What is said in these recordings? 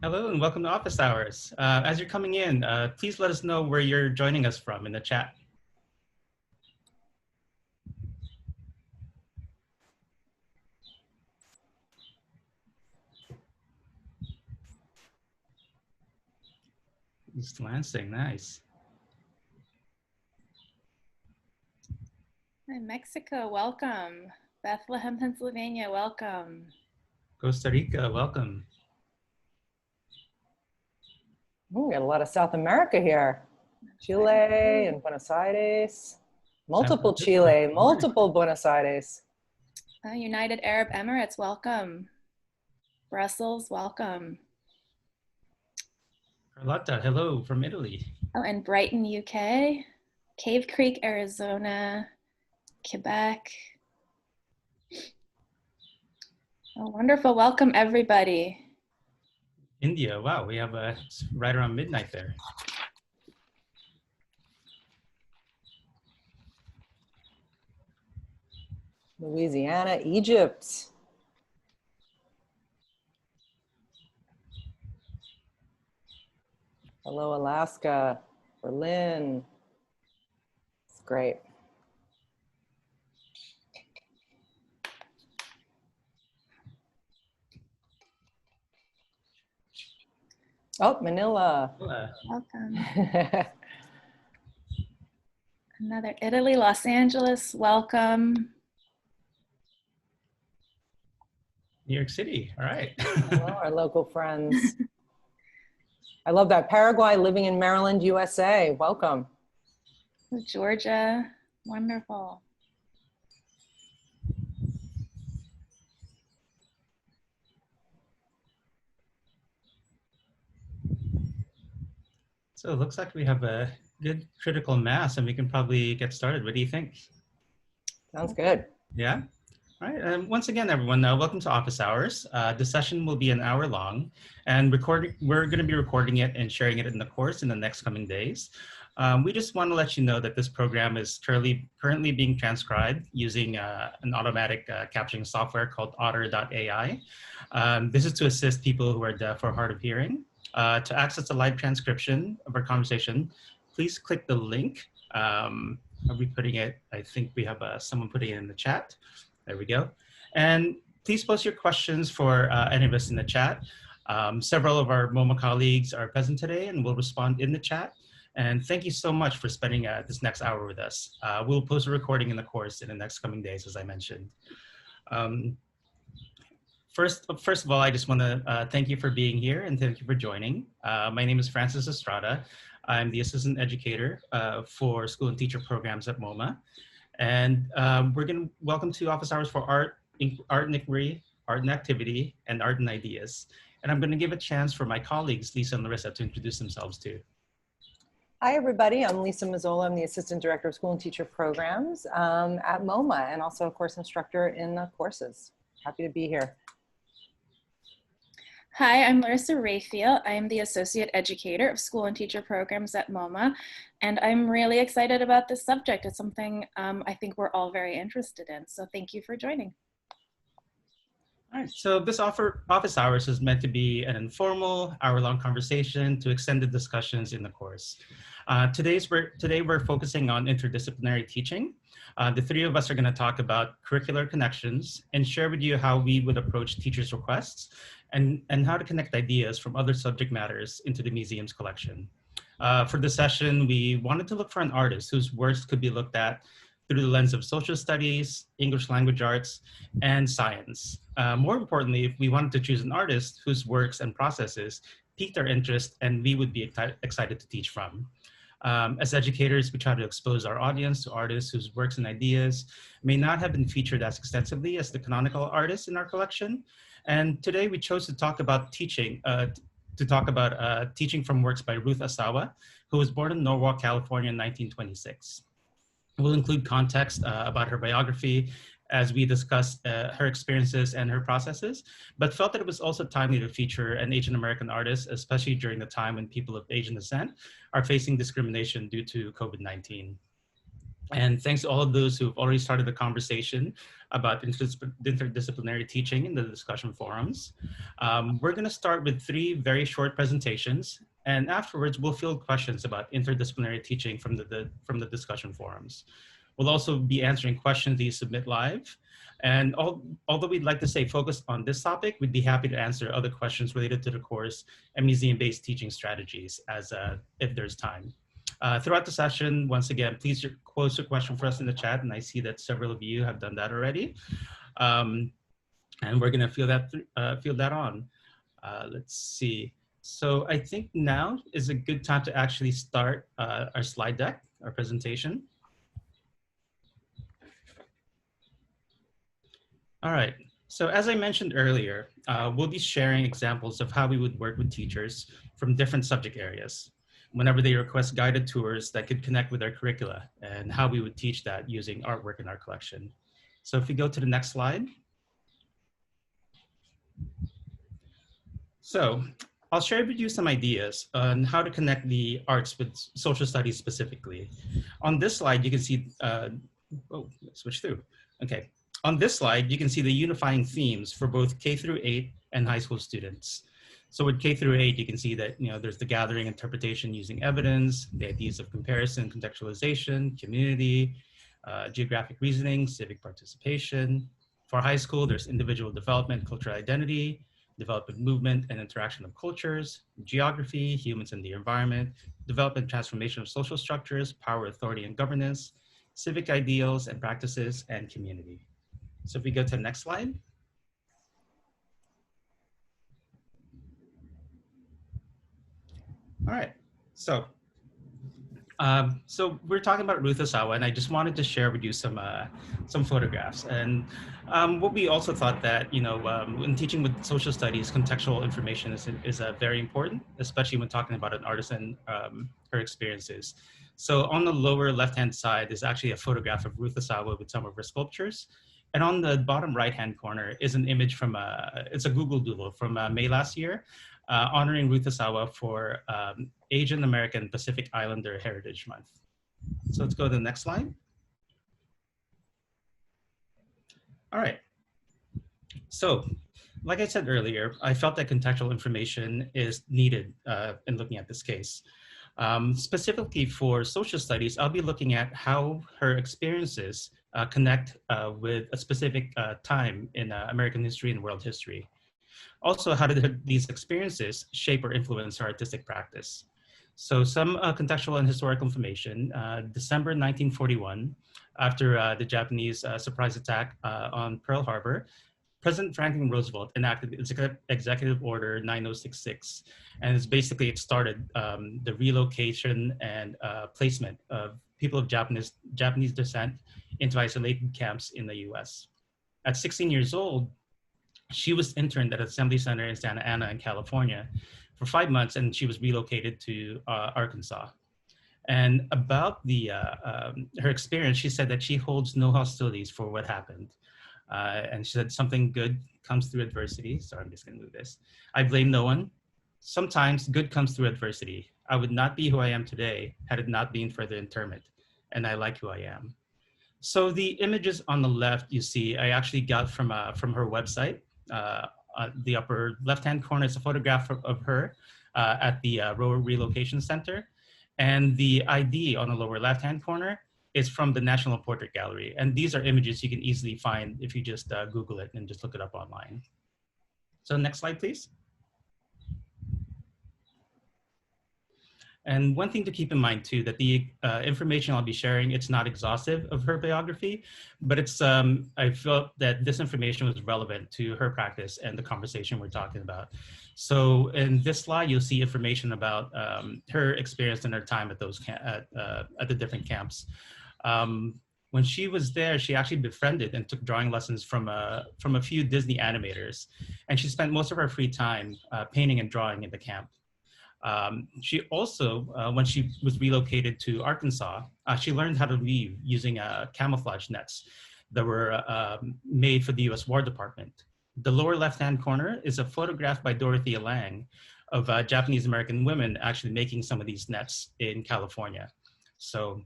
Hello and welcome to Office Hours. As you're coming in, please let us know where you're joining us from in the chat. East Lansing, nice. Hi, Mexico, welcome. Bethlehem, Pennsylvania, welcome. Costa Rica, welcome. We got a lot of South America here. Chile and Buenos Aires. Multiple Chile, multiple Buenos Aires. United Arab Emirates, welcome. Brussels, welcome. Carlotta, hello from Italy. Oh, and Brighton, UK. Cave Creek, Arizona. Quebec. Oh, wonderful. Welcome, everybody. India, wow, we have right around midnight there. Louisiana, Egypt. Hello, Alaska, Berlin. It's great. Oh, Manila. Welcome. Another Italy, Los Angeles, welcome. New York City, all right. Hello, our local friends. I love that. Paraguay, living in Maryland, USA. Welcome. Georgia, wonderful. So it looks like we have a good critical mass and we can probably get started. What do you think? Sounds good. Yeah. All right, and once again, everyone, welcome to Office Hours. The session will be an hour long, and we're going to be recording it and sharing it in the course in the next coming days. We just want to let you know that this program is currently being transcribed using an automatic captioning software called Otter.ai. This is to assist people who are deaf or hard of hearing. To access the live transcription of our conversation, please click the link. Are we putting it? I think we have someone putting it in the chat. There we go. And please post your questions for any of us in the chat. Several of our MoMA colleagues are present today and will respond in the chat. And thank you so much for spending this next hour with us. We'll post a recording in the course in the next coming days, as I mentioned. First of all, I just want to thank you for being here and thank you for joining. My name is Francis Estrada. I'm the assistant educator for school and teacher programs at MoMA. And we're going to welcome to Office Hours for Art and Inquiry, Art and Activity, and Art and Ideas. And I'm going to give a chance for my colleagues, Lisa and Larissa, to introduce themselves too. Hi, everybody. I'm Lisa Mazzola. I'm the Assistant Director of School and Teacher Programs at MoMA and also a course instructor in the courses. Happy to be here. Hi, I'm Larissa Raphael. I'm the Associate Educator of School and Teacher Programs at MoMA, and I'm really excited about this subject. It's something I think we're all very interested in, so thank you for joining. All right, so this Office Hours is meant to be an informal, hour-long conversation to extend the discussions in the course. Today we're focusing on interdisciplinary teaching. The three of us are going to talk about curricular connections and share with you how we would approach teachers' requests and how to connect ideas from other subject matters into the museum's collection. For this session, we wanted to look for an artist whose works could be looked at through the lens of social studies, English language arts, and science. More importantly, we wanted to choose an artist whose works and processes piqued our interest and we would be excited to teach from. As educators, we try to expose our audience to artists whose works and ideas may not have been featured as extensively as the canonical artists in our collection. And today we chose to talk about teaching, teaching from works by Ruth Asawa, who was born in Norwalk, California in 1926. We'll include context about her biography as we discuss her experiences and her processes, but felt that it was also timely to feature an Asian American artist, especially during the time when people of Asian descent are facing discrimination due to COVID-19. And thanks to all of those who've already started the conversation about interdisciplinary teaching in the discussion forums. We're gonna start with 3 very short presentations, and afterwards we'll field questions about interdisciplinary teaching from the discussion forums. We'll also be answering questions that you submit live. And although we'd like to stay focused on this topic, we'd be happy to answer other questions related to the course and museum-based teaching strategies if there's time. Throughout the session, once again, please post a question for us in the chat, and I see that several of you have done that already. And we're gonna field that on. Let's see. So I think now is a good time to actually start our slide deck, our presentation. All right, so as I mentioned earlier, we'll be sharing examples of how we would work with teachers from different subject areas whenever they request guided tours that could connect with our curricula, and how we would teach that using artwork in our collection. So if we go to the next slide. So I'll share with you some ideas on how to connect the arts with social studies specifically. On this slide, you can see, switch through, okay. On this slide, you can see the unifying themes for both K through 8 and high school students. So with K through 8, you can see that there's the gathering interpretation using evidence, the ideas of comparison, contextualization, community, geographic reasoning, civic participation. For high school, there's individual development, cultural identity, development, movement, and interaction of cultures, geography, humans and the environment, development, transformation of social structures, power, authority, and governance, civic ideals and practices, and community. So if we go to the next slide. All right, so we're talking about Ruth Asawa, and I just wanted to share with you some photographs. And what we also thought that, when teaching with social studies, contextual information is very important, especially when talking about an artist and her experiences. So on the lower left-hand side is actually a photograph of Ruth Asawa with some of her sculptures. And on the bottom right-hand corner is an image from it's a Google Doodle from May last year, honoring Ruth Asawa for Asian American Pacific Islander Heritage Month. So let's go to the next slide. All right. So, like I said earlier, I felt that contextual information is needed in looking at this case. Specifically for social studies, I'll be looking at how her experiences connect with a specific time in American history and world history. Also, how did these experiences shape or influence her artistic practice? So some contextual and historical information. December 1941, after the Japanese surprise attack on Pearl Harbor, President Franklin Roosevelt enacted Executive Order 9066, and it started the relocation and placement of people of Japanese descent into isolated camps in the US. At 16 years old, she was interned at Assembly Center in Santa Ana in California for 5 months, and she was relocated to Arkansas. And about her experience, she said that she holds no hostilities for what happened. And she said something good comes through adversity. Sorry, I'm just gonna move this. I blame no one. Sometimes good comes through adversity. I would not be who I am today had it not been for the internment, and I like who I am. So the images on the left you see, I actually got from her website. The upper left-hand corner is a photograph of her at the Rower Relocation Center. And the ID on the lower left-hand corner is from the National Portrait Gallery. And these are images you can easily find if you just Google it and just look it up online. So next slide, please. And one thing to keep in mind too, that the information I'll be sharing, it's not exhaustive of her biography, but it's, I felt that this information was relevant to her practice and the conversation we're talking about. So in this slide, you'll see information about her experience and her time at the different camps. When she was there, she actually befriended and took drawing lessons from a few Disney animators. And she spent most of her free time painting and drawing in the camp. She also, when she was relocated to Arkansas, she learned how to weave using camouflage nets that were made for the US War Department. The lower left-hand corner is a photograph by Dorothea Lange of Japanese American women actually making some of these nets in California. So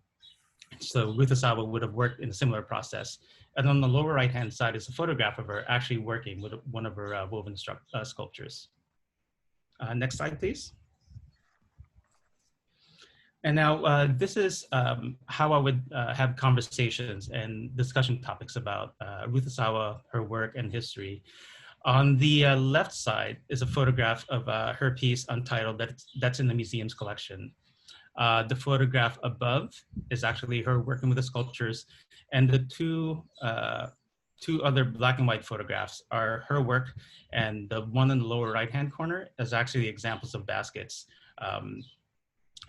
So Ruth Asawa would have worked in a similar process. And on the lower right-hand side is a photograph of her actually working with one of her woven sculptures. Next slide, please. And now this is how I would have conversations and discussion topics about Ruth Asawa, her work and history. On the left side is a photograph of her piece untitled that's in the museum's collection. The photograph above is actually her working with the sculptures, and the two other black and white photographs are her work, and the one in the lower right-hand corner is actually examples of baskets.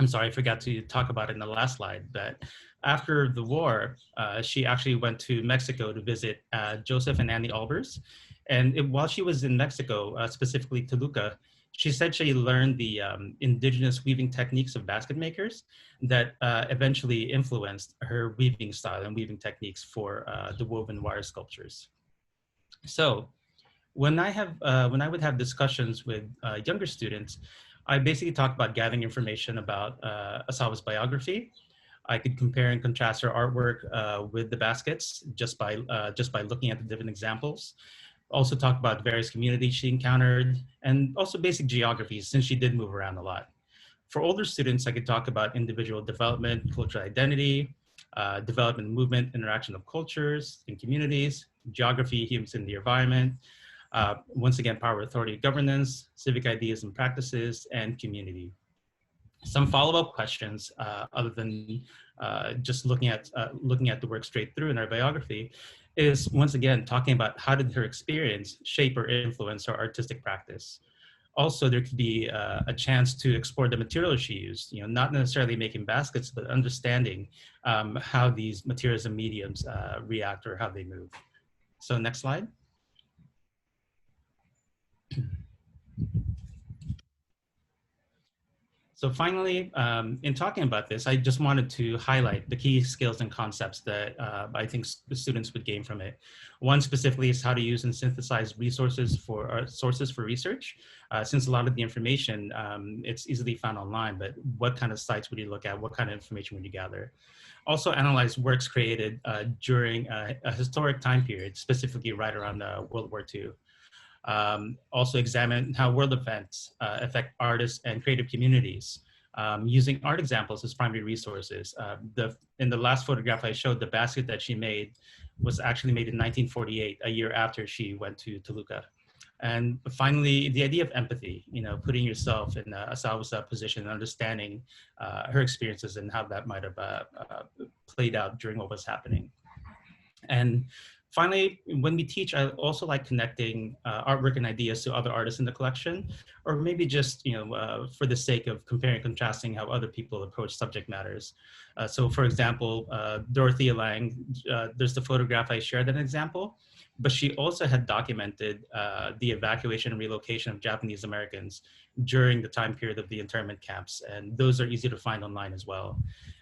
I'm sorry, I forgot to talk about it in the last slide, but after the war, she actually went to Mexico to visit Joseph and Annie Albers. And while she was in Mexico, specifically Toluca, she said she learned the indigenous weaving techniques of basket makers that eventually influenced her weaving style and weaving techniques for the woven wire sculptures. So when I would have discussions with younger students, I basically talk about gathering information about Asawa's biography. I could compare and contrast her artwork with the baskets just by looking at the different examples. Also talk about various communities she encountered and also basic geography since she did move around a lot. For older students, I could talk about individual development, cultural identity, development, movement, interaction of cultures and communities, geography, humans in the environment, once again, power, authority, governance, civic ideas and practices, and community. Some follow-up questions, other than just looking at the work straight through in our biography, is once again talking about how did her experience shape or influence her artistic practice. Also, there could be a chance to explore the materials she used, not necessarily making baskets, but understanding how these materials and mediums react or how they move. So next slide. So finally, in talking about this, I just wanted to highlight the key skills and concepts that I think the students would gain from it. One specifically is how to use and synthesize resources for sources for research. Since a lot of the information, it's easily found online, but what kind of sites would you look at? What kind of information would you gather? Also analyze works created during a historic time period, specifically right around World War II. Also examine how world events affect artists and creative communities, using art examples as primary resources. In the last photograph I showed, the basket that she made was actually made in 1948, a year after she went to Toluca. And finally, the idea of empathy, putting yourself in Asawa's position and understanding her experiences and how that might have played out during what was happening. And finally, when we teach, I also like connecting artwork and ideas to other artists in the collection, or maybe just, for the sake of comparing and contrasting how other people approach subject matters. So for example, Dorothea Lange, there's the photograph I shared an example, but she also had documented the evacuation and relocation of Japanese Americans during the time period of the internment camps. And those are easy to find online as well.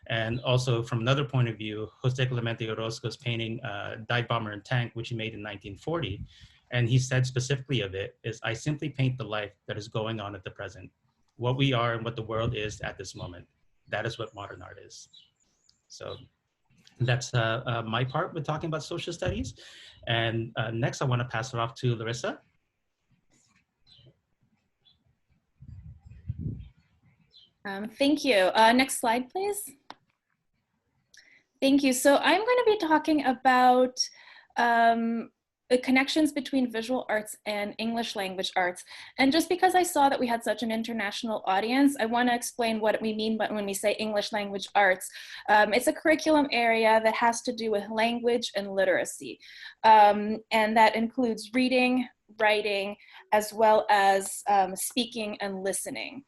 And also from another point of view, Jose Clemente Orozco's painting Dive Bomber and Tank, which he made in 1940. And he said specifically of it is, I simply paint the life that is going on at the present, what we are and what the world is at this moment. That is what modern art is. So that's my part with talking about social studies. And next I want to pass it off to Larissa. Thank you. Next slide, please. Thank you. So I'm going to be talking about the connections between visual arts and English language arts. And just because I saw that we had such an international audience, I want to explain what we mean when we say English language arts. It's a curriculum area that has to do with language and literacy. And that includes reading, writing, as well as speaking and listening.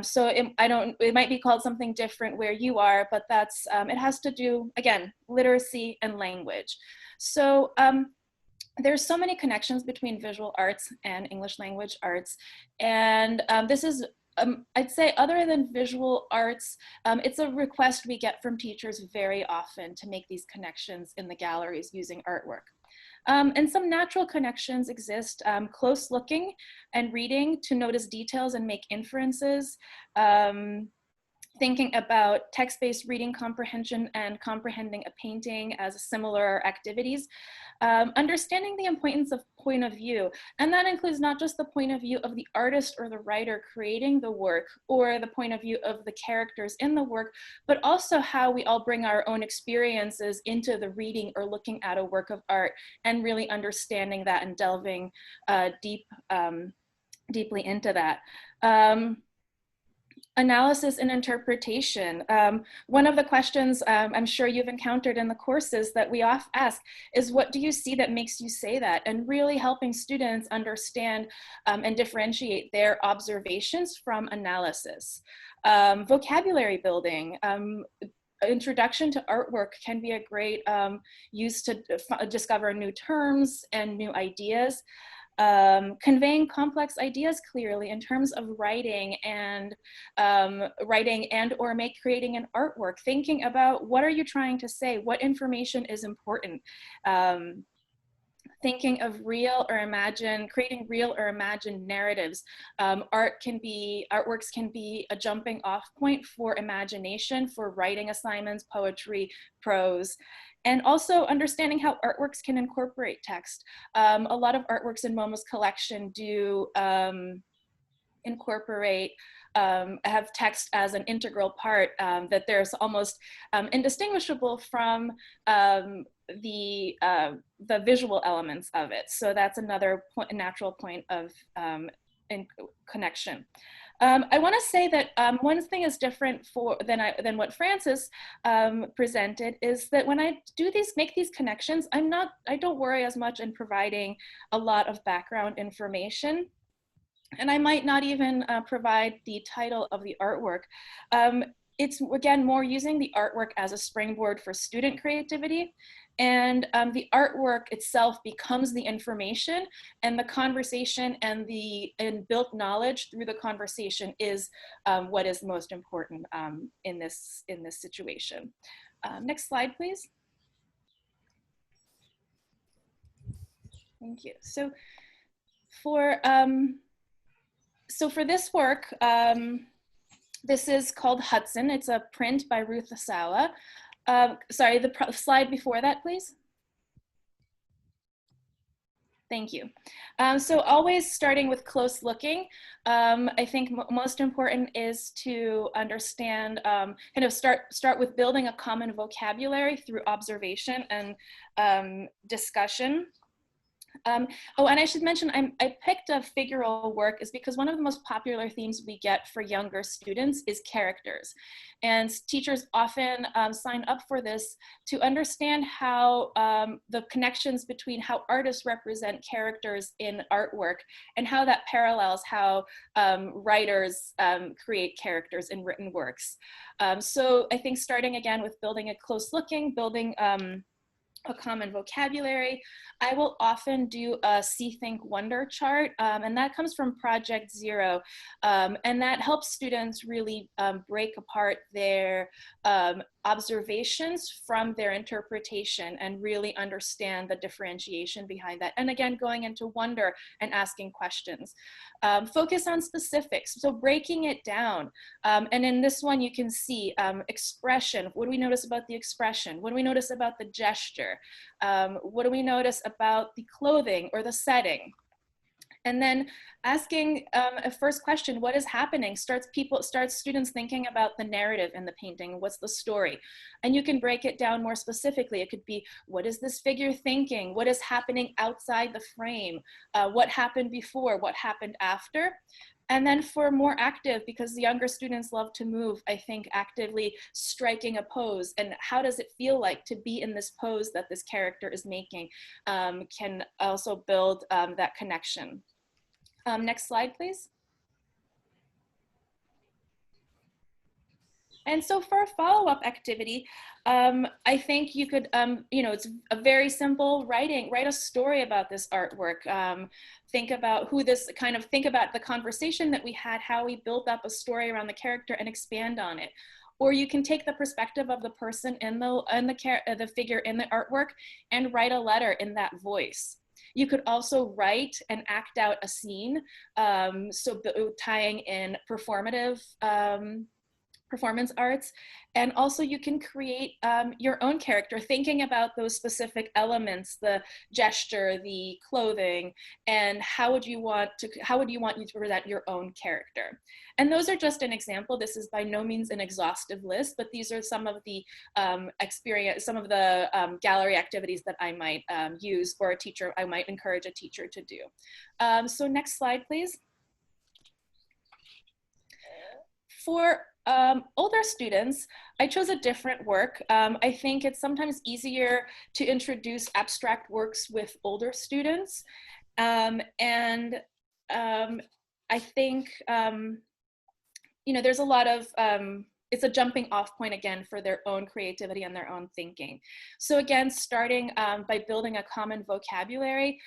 So it might be called something different where you are, but that's, it has to do, again, literacy and language. So there's so many connections between visual arts and English language arts. And this is, I'd say other than visual arts, it's a request we get from teachers very often to make these connections in the galleries using artwork. And some natural connections exist, close looking and reading to notice details and make inferences, thinking about text-based reading comprehension and comprehending a painting as similar activities, understanding the importance of point of view. And that includes not just the point of view of the artist or the writer creating the work, or the point of view of the characters in the work, but also how we all bring our own experiences into the reading or looking at a work of art, and really understanding that and delving deeply into that. Analysis and interpretation. One of the questions I'm sure you've encountered in the courses that we often ask is, what do you see that makes you say that? And really helping students understand and differentiate their observations from analysis. Vocabulary building. Introduction to artwork can be a great use to discover new terms and new ideas. Conveying complex ideas clearly in terms of writing and or creating an artwork, thinking about what are you trying to say, what information is important. Thinking of creating real or imagined narratives. Artworks can be a jumping off point for imagination, for writing assignments, poetry, prose. And also understanding how artworks can incorporate text. A lot of artworks in MoMA's collection do incorporate, have text as an integral part, that there's almost indistinguishable from the visual elements of it. So that's another natural point of connection. I want to say that one thing is different than what Francis presented, is that when I make these connections, I don't worry as much in providing a lot of background information. And I might not even provide the title of the artwork. It's, again, more using the artwork as a springboard for student creativity. And the artwork itself becomes the information, and the conversation and built knowledge through the conversation is what is most important in this situation. Next slide, please. Thank you. So for this work, this is called Hudson. It's a print by Ruth Asawa. Sorry, the slide before that, please. Thank you. So always starting with close looking. I think most important is to understand, kind of start with building a common vocabulary through observation and discussion. Oh, and I should mention, I picked a figural work is because one of the most popular themes we get for younger students is characters. And teachers often sign up for this to understand how the connections between how artists represent characters in artwork and how that parallels how writers create characters in written works. So I think starting again with building a close looking, building a common vocabulary. I will often do a See, Think, Wonder chart, and that comes from Project Zero, and that helps students really break apart their observations from their interpretation and really understand the differentiation behind that. And again, going into wonder and asking questions. Focus on specifics, so breaking it down. And in this one, you can see expression. What do we notice about the expression? What do we notice about the gesture? What do we notice about the clothing or the setting? And then asking a first question, what is happening, starts students thinking about the narrative in the painting. What's the story? And you can break it down more specifically. It could be, what is this figure thinking? What is happening outside the frame? What happened before? What happened after? And then for more active, because the younger students love to move, I think actively striking a pose and how does it feel like to be in this pose that this character is making can also build that connection. Next slide, please. And so for a follow-up activity, I think you could, it's a very simple write a story about this artwork. Think about think about the conversation that we had, how we built up a story around the character and expand on it. Or you can take the perspective of the person in the figure in the artwork and write a letter in that voice. You could also write and act out a scene, so tying in performative performance arts. And also you can create your own character, thinking about those specific elements, the gesture, the clothing, and how would you want you to present your own character. And those are just an example. This is by no means an exhaustive list, but these are some of the gallery activities that I might use, or I might encourage a teacher to do. So next slide, please. For older students, I chose a different work. I think it's sometimes easier to introduce abstract works with older students. I think, there's a lot of, it's a jumping off point again for their own creativity and their own thinking. So again, starting by building a common vocabulary.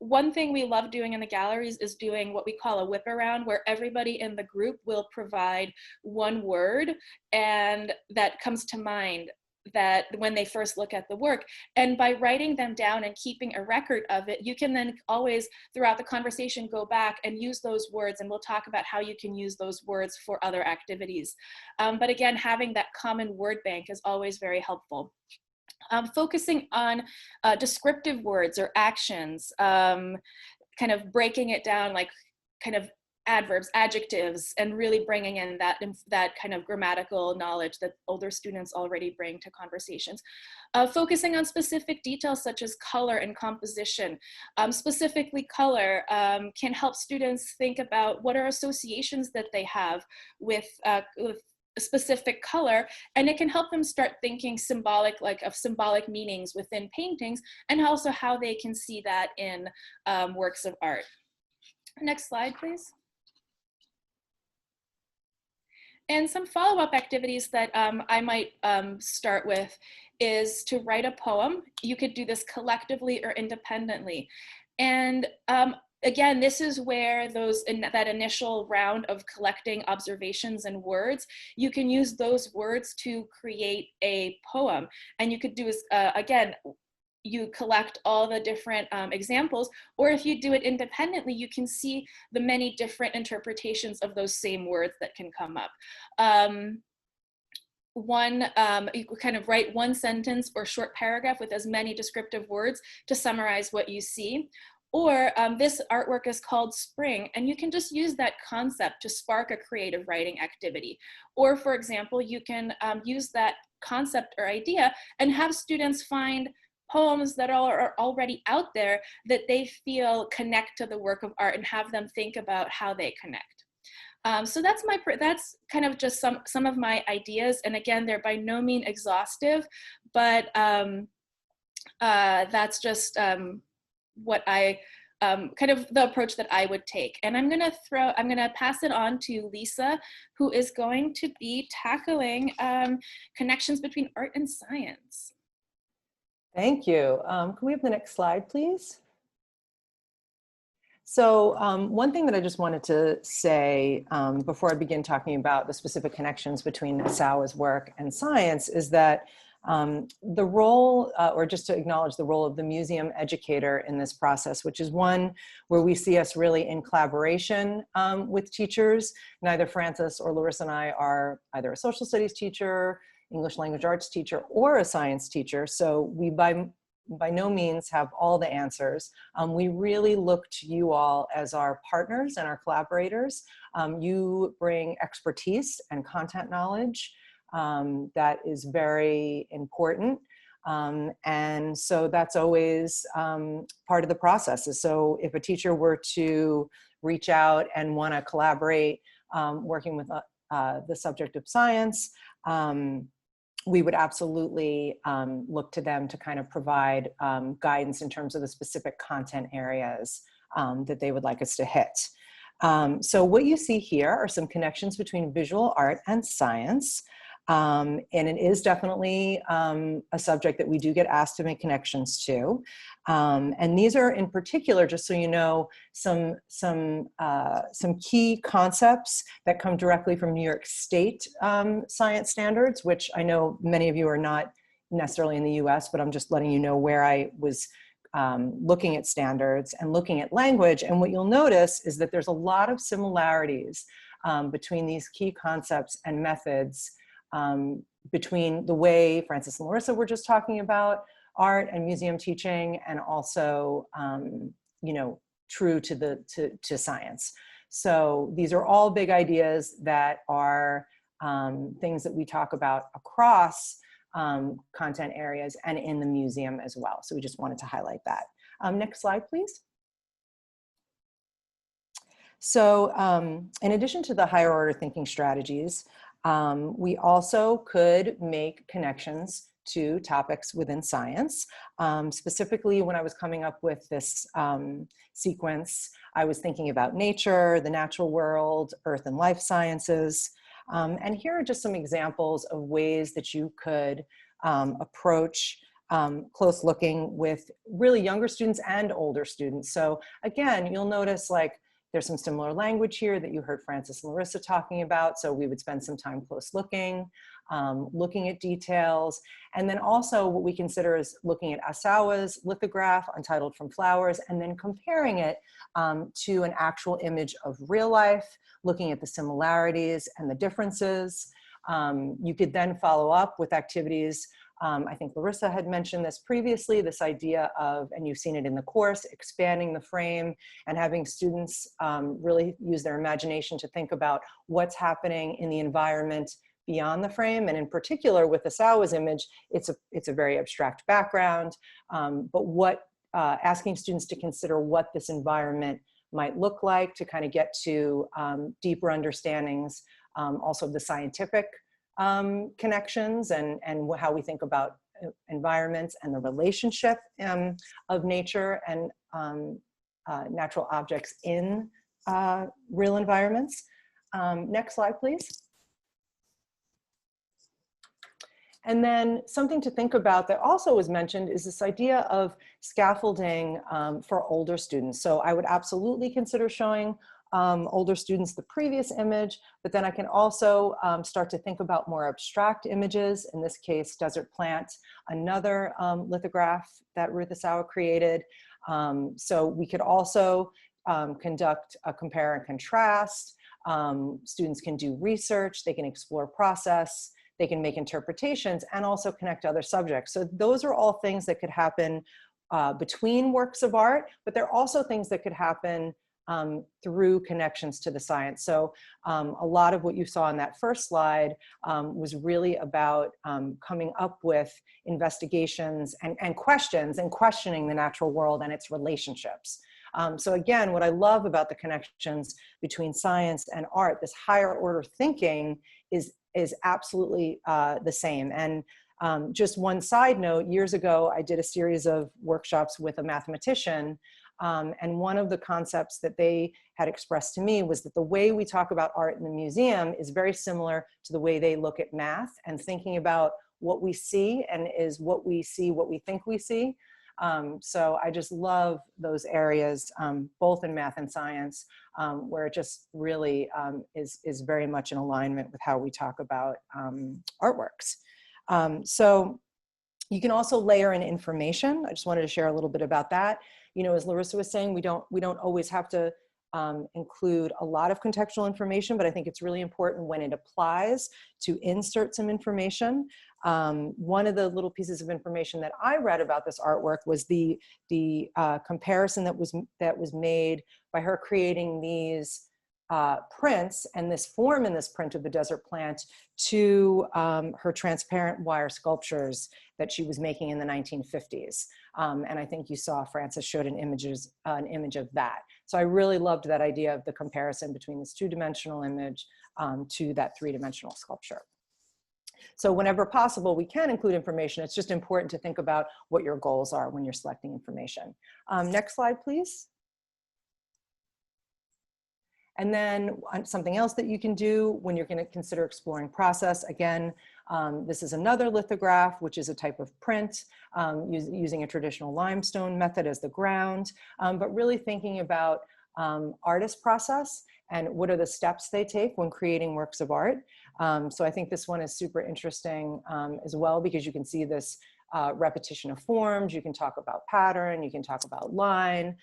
One thing we love doing in the galleries is doing what we call a whip around, where everybody in the group will provide one word and that comes to mind that when they first look at the work. And by writing them down and keeping a record of it, you can then always throughout the conversation go back and use those words, and we'll talk about how you can use those words for other activities. But again, having that common word bank is always very helpful. Focusing on descriptive words or actions, kind of breaking it down like kind of adverbs, adjectives, and really bringing in that kind of grammatical knowledge that older students already bring to conversations. Focusing on specific details such as color and composition. Specifically color can help students think about what are associations that they have with a specific color, and it can help them start thinking symbolic meanings within paintings, and also how they can see that in works of art. Next slide, please. And some follow-up activities that I might start with is to write a poem. You could do this collectively or independently. And again, this is where that initial round of collecting observations and words, you can use those words to create a poem. And you could do, again, you collect all the different examples, or if you do it independently, you can see the many different interpretations of those same words that can come up. You could kind of write one sentence or short paragraph with as many descriptive words to summarize what you see. Or this artwork is called Spring, and you can just use that concept to spark a creative writing activity. Or for example, you can use that concept or idea and have students find poems that are already out there that they feel connect to the work of art, and have them think about how they connect. So that's kind of just some of my ideas. And again, they're by no means exhaustive, but that's just what I kind of the approach that I would take. And I'm gonna pass it on to Lisa, who is going to be tackling connections between art and science. Thank you. Can we have the next slide, please? So one thing that I just wanted to say before I begin talking about the specific connections between Asawa's work and science is that the role, or just to acknowledge the role of the museum educator in this process, which is one where we see us really in collaboration with teachers. Neither Francis or Larissa and I are either a social studies teacher, English language arts teacher, or a science teacher. So we by no means have all the answers. We really look to you all as our partners and our collaborators. You bring expertise and content knowledge that is very important. And so that's always part of the process. So if a teacher were to reach out and want to collaborate working with the subject of science, we would absolutely look to them to kind of provide guidance in terms of the specific content areas that they would like us to hit. So what you see here are some connections between visual art and science. And it is definitely a subject that we do get asked to make connections to. And these are in particular, just so you know, some key concepts that come directly from New York State science standards, which I know many of you are not necessarily in the US, but I'm just letting you know where I was looking at standards and looking at language. And what you'll notice is that there's a lot of similarities between these key concepts and methods, between the way Francis and Larissa were just talking about art and museum teaching, and also, you know, true to science. So these are all big ideas that are things that we talk about across content areas and in the museum as well. So we just wanted to highlight that. Next slide, please. So in addition to the higher order thinking strategies, we also could make connections to topics within science. Specifically, when I was coming up with this sequence, I was thinking about nature, the natural world, earth and life sciences. And here are just some examples of ways that you could approach close looking with really younger students and older students. So again, you'll notice like there's some similar language here that you heard Francis and Larissa talking about. So we would spend some time close looking, looking at details. And then also what we consider is looking at Asawa's lithograph, Untitled from Flowers, and then comparing it to an actual image of real life, looking at the similarities and the differences. You could then follow up with activities. I think Larissa had mentioned this previously, this idea of, and you've seen it in the course, expanding the frame and having students really use their imagination to think about what's happening in the environment beyond the frame. And in particular with Asawa's image, it's a very abstract background, but asking students to consider what this environment might look like to kind of get to deeper understandings, also the scientific connections and how we think about environments and the relationship of nature and natural objects in real environments. Next slide, please. And then something to think about that also was mentioned is this idea of scaffolding for older students. So I would absolutely consider showing older students the previous image, but then I can also start to think about more abstract images, in this case, Desert Plant, another lithograph that Ruth Asawa created. So we could also conduct a compare and contrast. Students can do research, they can explore process, they can make interpretations, and also connect to other subjects. So those are all things that could happen between works of art, but they're also things that could happen through connections to the science. So a lot of what you saw in that first slide was really about coming up with investigations and questions and questioning the natural world and its relationships. So again, what I love about the connections between science and art, this higher order thinking is absolutely the same. And just one side note, years ago, I did a series of workshops with a mathematician. And one of the concepts that they had expressed to me was that the way we talk about art in the museum is very similar to the way they look at math and thinking about what we see and is what we see, what we think we see. So I just love those areas, both in math and science, where it just really is very much in alignment with how we talk about artworks. So you can also layer in information. I just wanted to share a little bit about that. You know, as Larissa was saying, we don't always have to include a lot of contextual information, but I think it's really important when it applies to insert some information. One of the little pieces of information that I read about this artwork was the comparison that was made by her creating these prints and this form in this print of the desert plant to her transparent wire sculptures that she was making in the 1950s. And I think you saw Francis showed an image of that. So I really loved that idea of the comparison between this two-dimensional image to that three-dimensional sculpture. So whenever possible, we can include information. It's just important to think about what your goals are when you're selecting information. Next slide, please. And then something else that you can do when you're going to consider exploring process. Again, this is another lithograph, which is a type of print using a traditional limestone method as the ground, but really thinking about artist process and what are the steps they take when creating works of art. So I think this one is super interesting as well, because you can see this repetition of forms, you can talk about pattern, you can talk about line,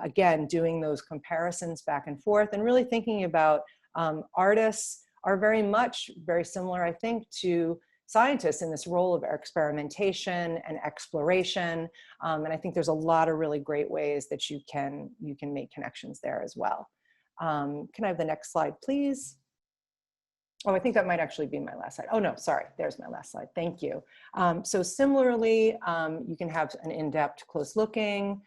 again, doing those comparisons back and forth and really thinking about Artists are very similar, I think, to scientists in this role of experimentation and exploration. And I think there's a lot of really great ways that you can make connections there as well. Can I have the next slide, please? Oh, I think that might actually be my last slide. Oh no, sorry, there's my last slide. Thank you. So similarly, you can have an in-depth close looking.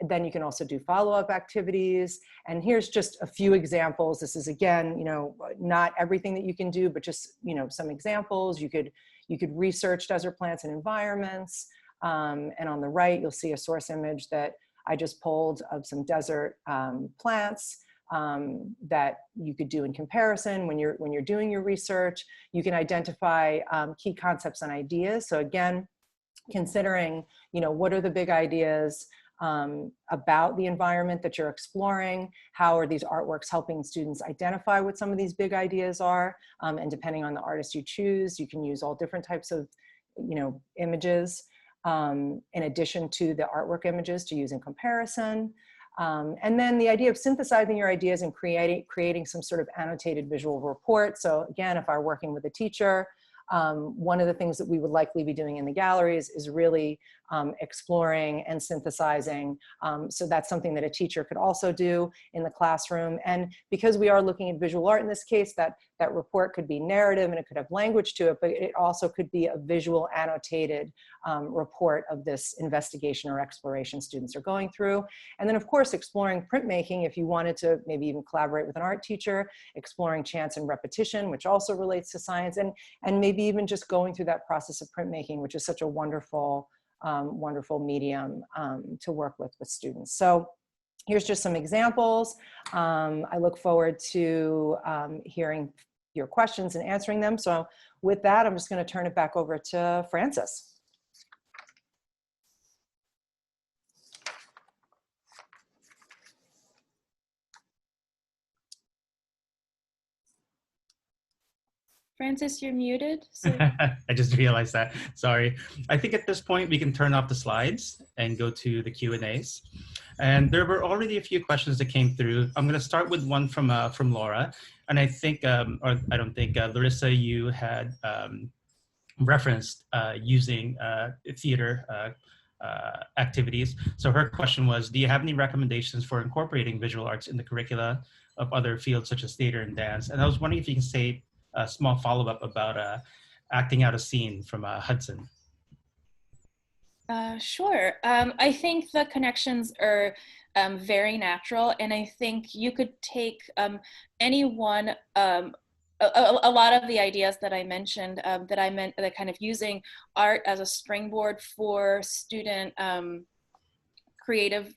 Then you can also do follow-up activities. And here's just a few examples. This is, again, not everything that you can do, but just, some examples. You could research desert plants and environments. And on the right, you'll see a source image that I just pulled of some desert plants that you could do in comparison when you're doing your research. You can identify key concepts and ideas. So again, considering, what are the big ideas about the environment that you're exploring? How are these artworks helping students identify what some of these big ideas are? And depending on the artist you choose, you can use all different types of, images in addition to the artwork images to use in comparison. And then the idea of synthesizing your ideas and creating some sort of annotated visual report. So again, if I'm working with a teacher, one of the things that we would likely be doing in the galleries is really exploring and synthesizing. So that's something that a teacher could also do in the classroom. And because we are looking at visual art in this case, that report could be narrative and it could have language to it, but it also could be a visual annotated report of this investigation or exploration students are going through. And then of course, exploring printmaking, if you wanted to maybe even collaborate with an art teacher, exploring chance and repetition, which also relates to science, and maybe even just going through that process of printmaking, which is such a wonderful, wonderful medium to work with students. So here's just some examples. I look forward to hearing your questions and answering them. So with that, I'm just going to turn it back over to Francis. Francis, you're muted. So I just realized that. Sorry. I think at this point we can turn off the slides and go to the Q&As. And there were already a few questions that came through. I'm going to start with one from Laura. And I think, or I don't think, Larissa, you had referenced using theater activities. So her question was, do you have any recommendations for incorporating visual arts in the curricula of other fields such as theater and dance? And I was wondering if you can say a small follow-up about acting out a scene from Hudson. Sure. I think the connections are very natural, and I think you could take any one, a lot of the ideas that I mentioned, that kind of using art as a springboard for student creative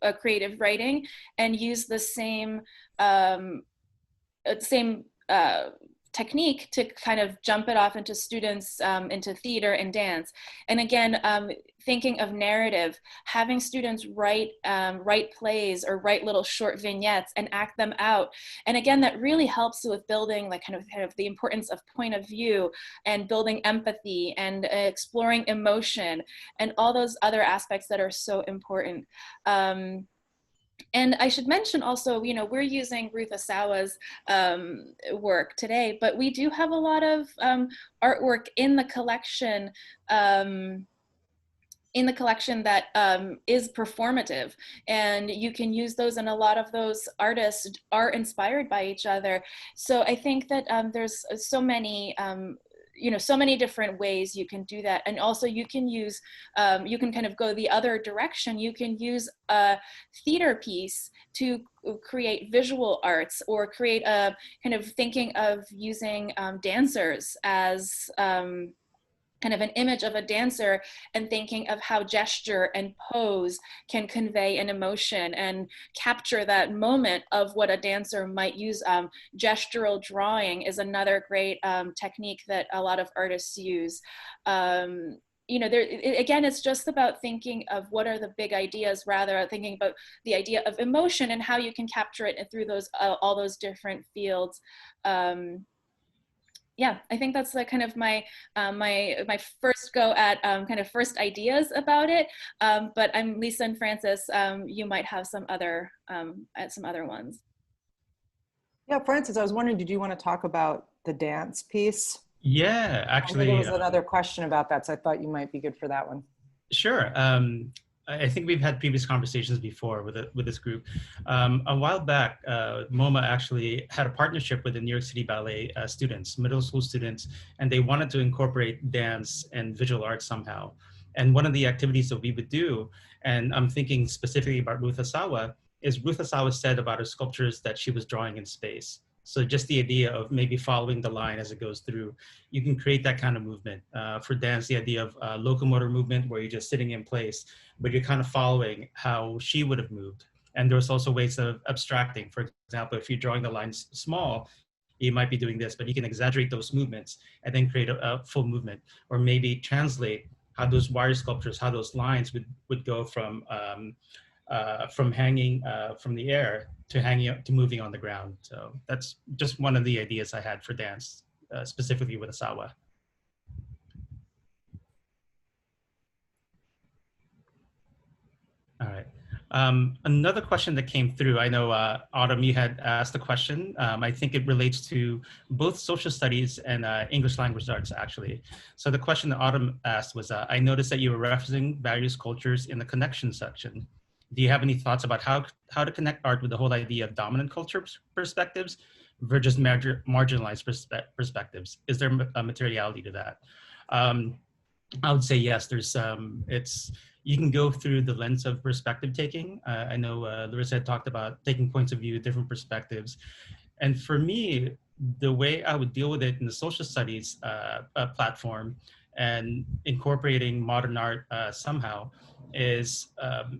writing, and use the same technique to kind of jump it off into students into theater and dance. And again, thinking of narrative, having students write plays or write little short vignettes and act them out. And again, that really helps with building like kind of the importance of point of view and building empathy and exploring emotion and all those other aspects that are so important. And I should mention also, we're using Ruth Asawa's work today, but we do have a lot of artwork in the collection that is performative, and you can use those, and a lot of those artists are inspired by each other. So I think that there's so many so many different ways you can do that. And also you can use, you can kind of go the other direction. You can use a theater piece to create visual arts, or create a kind of thinking of using dancers as kind of an image of a dancer, and thinking of how gesture and pose can convey an emotion and capture that moment of what a dancer might use. Gestural drawing is another great technique that a lot of artists use. Again, it's just about thinking of what are the big ideas, rather than thinking about the idea of emotion and how you can capture it through those all those different fields. Yeah, I think that's kind of my my first go at kind of first ideas about it. But Lisa and Francis, you might have some other ones. Yeah, Francis, I was wondering, did you want to talk about the dance piece? Yeah, I know there actually, was another question about that, so I thought you might be good for that one. sure. I think we've had previous conversations before with this group. A while back, MoMA actually had a partnership with the New York City Ballet students, middle school students, and they wanted to incorporate dance and visual arts somehow. And one of the activities that we would do, and I'm thinking specifically about Ruth Asawa, is Ruth Asawa said about her sculptures that she was drawing in space. So just the idea of maybe following the line as it goes through, you can create that kind of movement. For dance, the idea of locomotor movement where you're just sitting in place, but you're kind of following how she would have moved. And there's also ways of abstracting. For example, if you're drawing the lines small, you might be doing this, but you can exaggerate those movements and then create a full movement, or maybe translate how those wire sculptures, how those lines would go from hanging from the air to hanging up to moving on the ground. So that's just one of the ideas I had for dance, specifically with Asawa. All right. Another question that came through, I know Autumn, you had asked a question. I think it relates to both social studies and English language arts, actually. So the question that Autumn asked was, I noticed that you were referencing various cultures in the connection section. Do you have any thoughts about how to connect art with the whole idea of dominant culture perspectives versus marginalized perspectives? Is there a materiality to that? I would say yes. There's you can go through the lens of perspective taking. I know Larissa had talked about taking points of view, different perspectives, and for me, the way I would deal with it in the social studies platform and incorporating modern art somehow is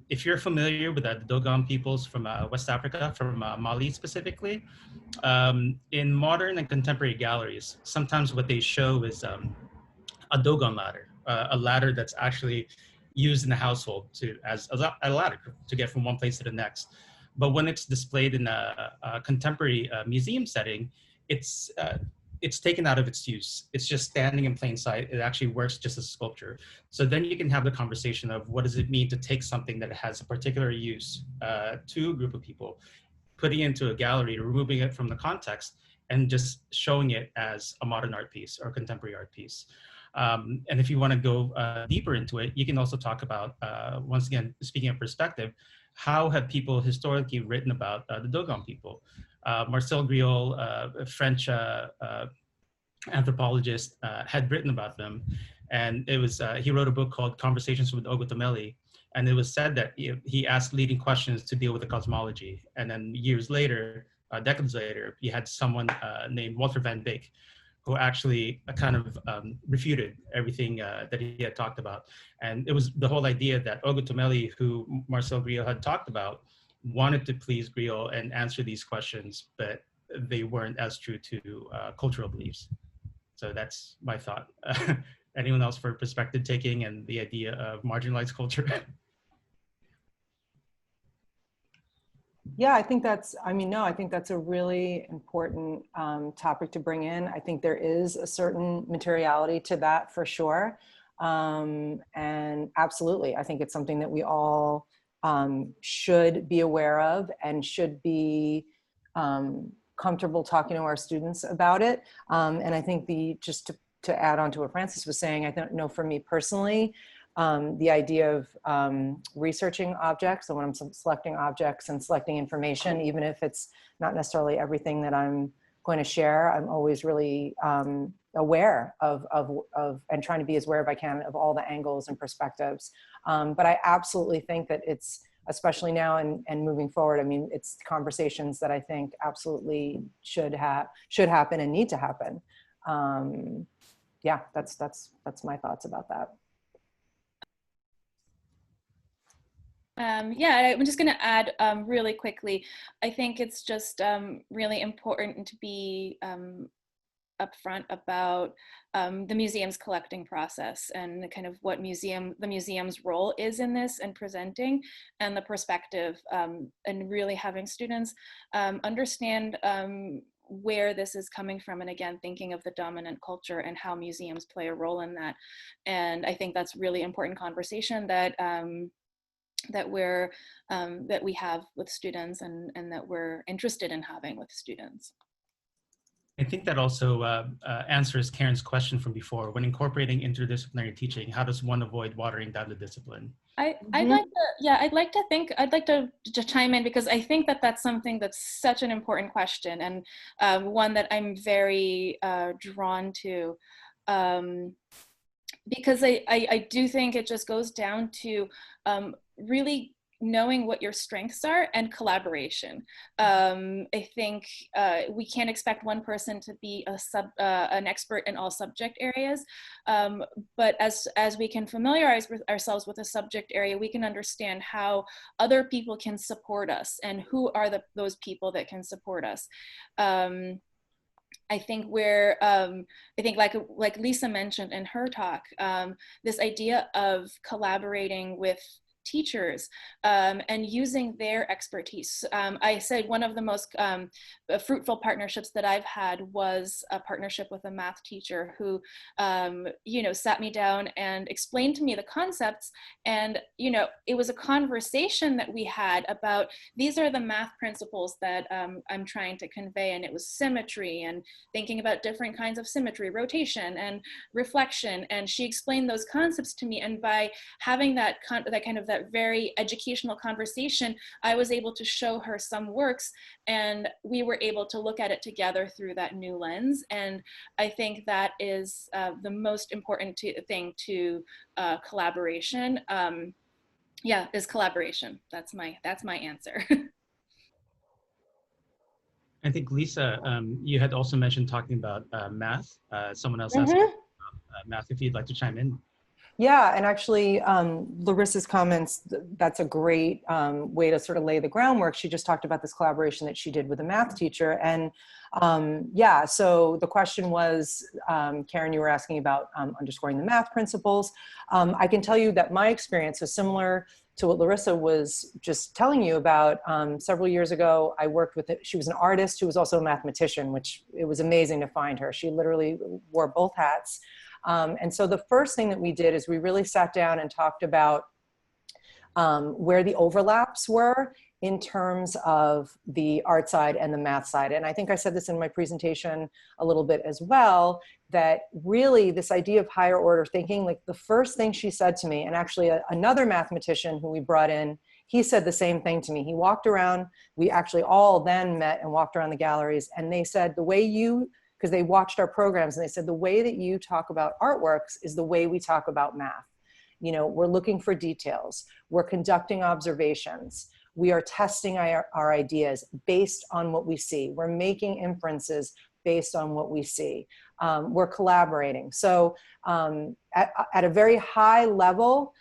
if you're familiar with the Dogon peoples from West Africa, from Mali specifically, in modern and contemporary galleries, sometimes what they show is a Dogon ladder, a ladder that's actually used in the household as a ladder to get from one place to the next. But when it's displayed in a contemporary museum setting, it's taken out of its use. It's just standing in plain sight. It actually works just as sculpture. So then you can have the conversation of what does it mean to take something that has a particular use to a group of people, putting it into a gallery, removing it from the context, and just showing it as a modern art piece or contemporary art piece. And if you want to go deeper into it, you can also talk about, once again, speaking of perspective, how have people historically written about the Dogon people? Marcel Griol, a French anthropologist, had written about them. And it was, he wrote a book called Conversations with Ogotomeli. And it was said that he asked leading questions to deal with the cosmology. And then years later, decades later, you had someone named Walter van Beek, who actually kind of refuted everything that he had talked about. And it was the whole idea that Ogotomeli, who Marcel Griol had talked about, wanted to please Griol and answer these questions, but they weren't as true to cultural beliefs. So that's my thought. Anyone else for perspective taking and the idea of marginalized culture? Yeah, I think that's, I mean, no, I think that's a really important topic to bring in. I think there is a certain materiality to that for sure. And absolutely, I think it's something that we all should be aware of and should be comfortable talking to our students about it. And I think just to add on to what Francis was saying, I don't know, for me personally, the idea of researching objects, so when I'm selecting objects and selecting information, even if it's not necessarily everything that I'm going to share, I'm always really aware of and trying to be as aware as I can of all the angles and perspectives. But I absolutely think that it's, especially now and moving forward, I mean, it's conversations that I think absolutely should happen and need to happen. Yeah, that's my thoughts about that. Yeah, I'm just going to add really quickly. I think it's just really important to be upfront about the museum's collecting process and kind of what the museum's role is in this and presenting, and the perspective, and really having students understand where this is coming from, and again, thinking of the dominant culture and how museums play a role in that. And I think that's really important conversation that that we have with students and that we're interested in having with students. I think that also answers Karen's question from before. When incorporating interdisciplinary teaching, how does one avoid watering down the discipline? I'd like to chime in, because I think that that's something that's such an important question, and one that I'm very drawn to, because I do think it just goes down to really knowing what your strengths are and collaboration. I think we can't expect one person to be an expert in all subject areas, but as we can familiarize ourselves with a subject area, we can understand how other people can support us and who are those people that can support us. I think like Lisa mentioned in her talk, this idea of collaborating with teachers and using their expertise. I said one of the most fruitful partnerships that I've had was a partnership with a math teacher who, sat me down and explained to me the concepts. And, it was a conversation that we had about, these are the math principles that I'm trying to convey. And it was symmetry and thinking about different kinds of symmetry, rotation and reflection. And she explained those concepts to me. And by having that very educational conversation, I was able to show her some works, and we were able to look at it together through that new lens. And I think that is the most important thing to collaboration. Is collaboration. That's my answer. I think Lisa, you had also mentioned talking about math. Someone else asked about math, if you'd like to chime in. Yeah, and actually, Larissa's comments, that's a great way to sort of lay the groundwork. She just talked about this collaboration that she did with a math teacher. And so the question was, Karen, you were asking about underscoring the math principles. I can tell you that my experience is similar to what Larissa was just telling you about. Several years ago, I worked with, she was an artist who was also a mathematician, which it was amazing to find her. She literally wore both hats. And so the first thing that we did is we really sat down and talked about where the overlaps were in terms of the art side and the math side. And I think I said this in my presentation a little bit as well, that really this idea of higher order thinking, like the first thing she said to me, and actually another mathematician who we brought in, he said the same thing to me. He walked around, we actually all then met and walked around the galleries, and they said, the way you, because they watched our programs, and they said, the way that you talk about artworks is the way we talk about math. We're looking for details. We're conducting observations. We are testing our ideas based on what we see. We're making inferences based on what we see. We're collaborating. So at a very high level,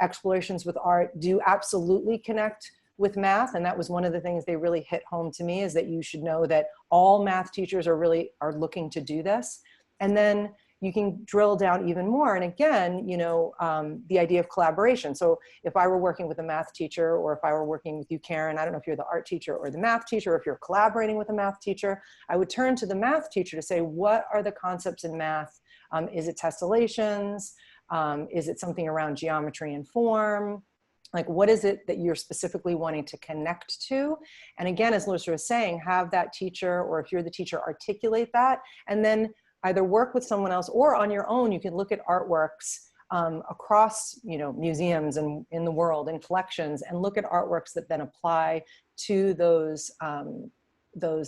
explorations with art do absolutely connect with math. And that was one of the things they really hit home to me, is that you should know that all math teachers are looking to do this. And then you can drill down even more. And again, the idea of collaboration. So if I were working with a math teacher, or if I were working with you, Karen, I don't know if you're the art teacher or the math teacher, or if you're collaborating with a math teacher, I would turn to the math teacher to say, what are the concepts in math? Is it tessellations? Is it something around geometry and form? Like, what is it that you're specifically wanting to connect to? And again, as Larissa was saying, have that teacher, or if you're the teacher, articulate that, and then either work with someone else, or on your own, you can look at artworks across, museums and in the world, in collections, and look at artworks that then apply to those